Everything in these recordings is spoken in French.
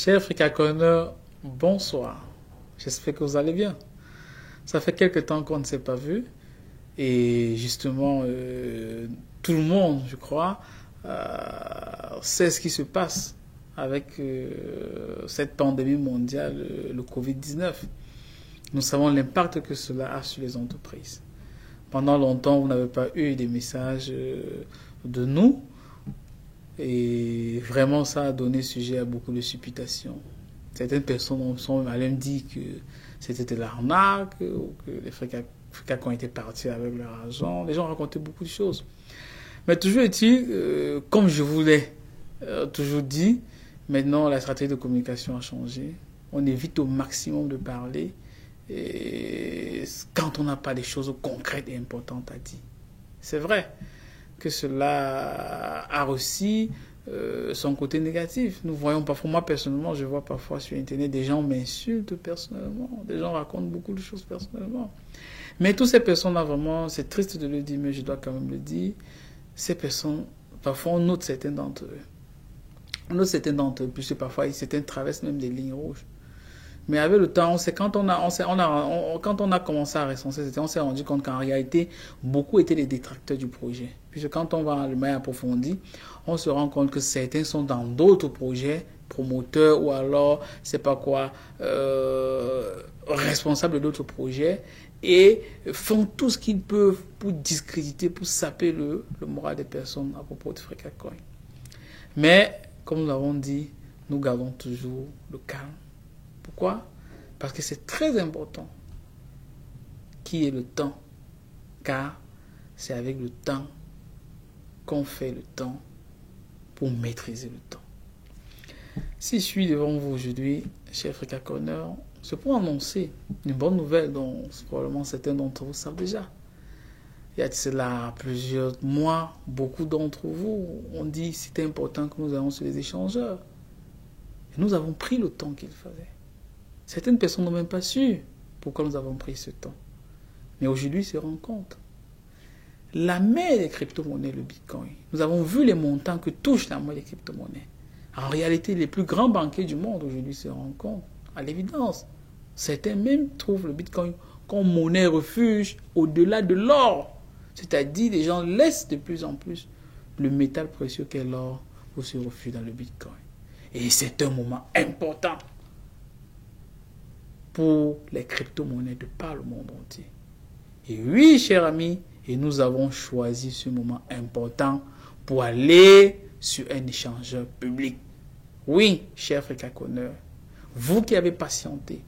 Cher Fricaconneur, bonsoir. J'espère que vous allez bien. Ça fait quelques temps qu'on ne s'est pas vu. Et justement, tout le monde, je crois, sait ce qui se passe avec cette pandémie mondiale, le Covid-19. Nous savons l'impact que cela a sur les entreprises. Pendant longtemps, vous n'avez pas eu des messages de nous. Et vraiment, ça a donné sujet à beaucoup de supputations. Certaines personnes sont allées me dire que c'était de l'arnaque, ou que les fricacs ont été partis avec leur argent. Les gens racontaient beaucoup de choses. Mais toujours est-il, comme je vous l'ai toujours dit, maintenant la stratégie de communication a changé. On évite au maximum de parler et quand on n'a pas des choses concrètes et importantes à dire. C'est vrai que cela a aussi son côté négatif. Nous voyons parfois, moi personnellement, je vois parfois sur Internet des gens m'insultent personnellement, des gens racontent beaucoup de choses personnellement. Mais toutes ces personnes-là, vraiment, c'est triste de le dire, mais je dois quand même le dire, ces personnes, parfois on note certains d'entre eux. On note certains d'entre eux, puisque parfois certains traversent même des lignes rouges. Mais avec le temps, quand on a commencé à recenser, on s'est rendu compte qu'en réalité, beaucoup étaient les détracteurs du projet. Puisque quand on va le mettre approfondi, on se rend compte que certains sont dans d'autres projets, promoteurs ou alors, c'est pas quoi, responsables d'autres projets et font tout ce qu'ils peuvent pour discréditer, pour saper le moral des personnes à propos de Fricacon. Mais, comme nous l'avons dit, nous gardons toujours le calme. Pourquoi? Parce que c'est très important qui est le temps, car c'est avec le temps qu'on fait le temps pour maîtriser le temps. Si je suis devant vous aujourd'hui, cher Fricaconneur, c'est pour annoncer une bonne nouvelle dont probablement certains d'entre vous savent déjà. Il y a de cela plusieurs mois, beaucoup d'entre vous ont dit que c'était important que nous allions sur les échangeurs. Et nous avons pris le temps qu'il fallait. Certaines personnes n'ont même pas su pourquoi nous avons pris ce temps. Mais aujourd'hui, ils se rendent compte. La mère des crypto-monnaies, le Bitcoin, nous avons vu les montants que touche la mère des crypto-monnaies. En réalité, les plus grands banquiers du monde aujourd'hui se rendent compte, à l'évidence. Certains même trouvent le Bitcoin comme monnaie refuge au-delà de l'or. C'est-à-dire, les gens laissent de plus en plus le métal précieux qu'est l'or pour se refuger dans le Bitcoin. Et c'est un moment important pour les crypto-monnaies de par le monde entier. Et oui, chers amis, et nous avons choisi ce moment important pour aller sur un échangeur public. Oui, chers Fricaconneurs, vous qui avez patienté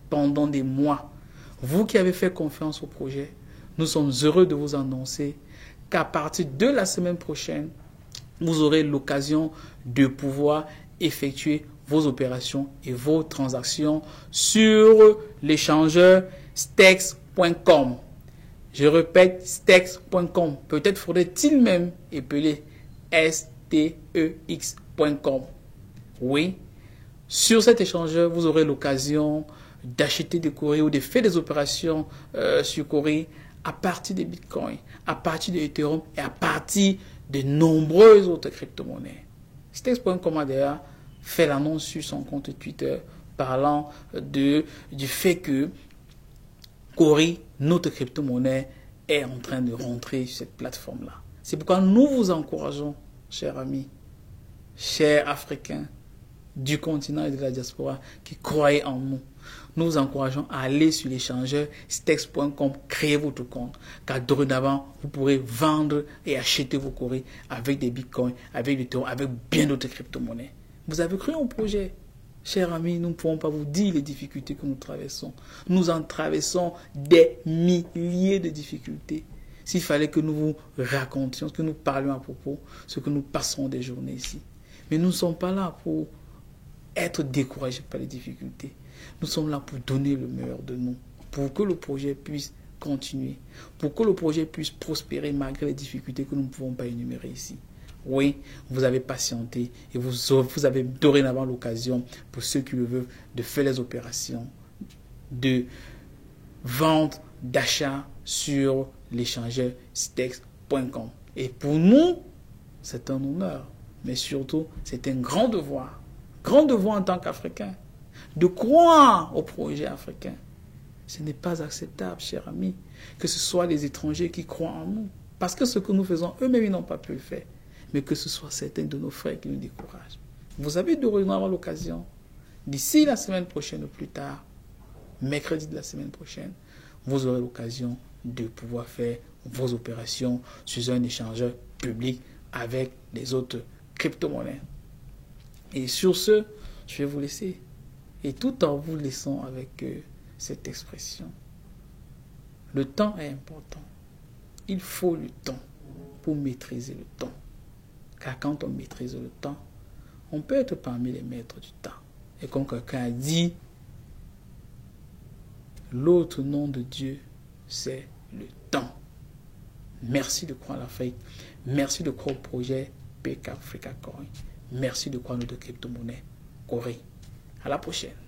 pendant des mois, vous qui avez fait confiance au projet, nous sommes heureux de vous annoncer qu'à partir de la semaine prochaine, vous aurez l'occasion de pouvoir effectuer vos opérations et vos transactions sur l'échangeur stex.com. Je répète, stex.com. Peut-être faudrait-il même épeler stex.com. Oui, sur cet échangeur, vous aurez l'occasion d'acheter des courriers ou de faire des opérations sur courrier à partir des bitcoins, à partir de Ethereum et à partir de nombreuses autres crypto-monnaies. Stex.com a d'ailleurs fait l'annonce sur son compte Twitter parlant du fait que Cori, notre crypto-monnaie, est en train de rentrer sur cette plateforme-là. C'est pourquoi nous vous encourageons, chers amis, chers Africains du continent et de la diaspora qui croyaient en nous. Nous vous encourageons à aller sur l'échangeur stex.com, créer votre compte, car dorénavant, vous pourrez vendre et acheter vos courriers avec des bitcoins, avec des théorèmes, avec bien d'autres crypto-monnaies. Vous avez cru au projet. Chers amis, nous ne pouvons pas vous dire les difficultés que nous traversons. Nous en traversons des milliers de difficultés. S'il fallait que nous vous racontions, que nous parlions à propos, ce que nous passons des journées ici. Mais nous ne sommes pas là pour être découragés par les difficultés. Nous sommes là pour donner le meilleur de nous, pour que le projet puisse continuer, pour que le projet puisse prospérer malgré les difficultés que nous ne pouvons pas énumérer ici. Oui, vous avez patienté et vous avez dorénavant l'occasion, pour ceux qui le veulent, de faire les opérations de vente, d'achat sur l'échangeur stex.com. Et pour nous, c'est un honneur, mais surtout, c'est un grand devoir grand devoir en tant qu'Africains, de croire au projet africain. Ce n'est pas acceptable, chers amis, que ce soit les étrangers qui croient en nous. Parce que ce que nous faisons, eux-mêmes, ils n'ont pas pu le faire. Mais que ce soit certains de nos frères qui nous découragent. Vous avez de avoir l'occasion, d'ici la semaine prochaine ou plus tard, mercredi de la semaine prochaine, vous aurez l'occasion de pouvoir faire vos opérations sur un échangeur public avec les autres crypto-monnaies. Et sur ce, je vais vous laisser. Et tout en vous laissant avec cette expression. Le temps est important. Il faut le temps pour maîtriser le temps. Car quand on maîtrise le temps, on peut être parmi les maîtres du temps. Et comme quelqu'un a dit, l'autre nom de Dieu, c'est le temps. Merci de croire à l'Afrique. Merci de croire au projet PK Africa Coin. Merci de croire à notre crypto-monnaie Corée. À la prochaine.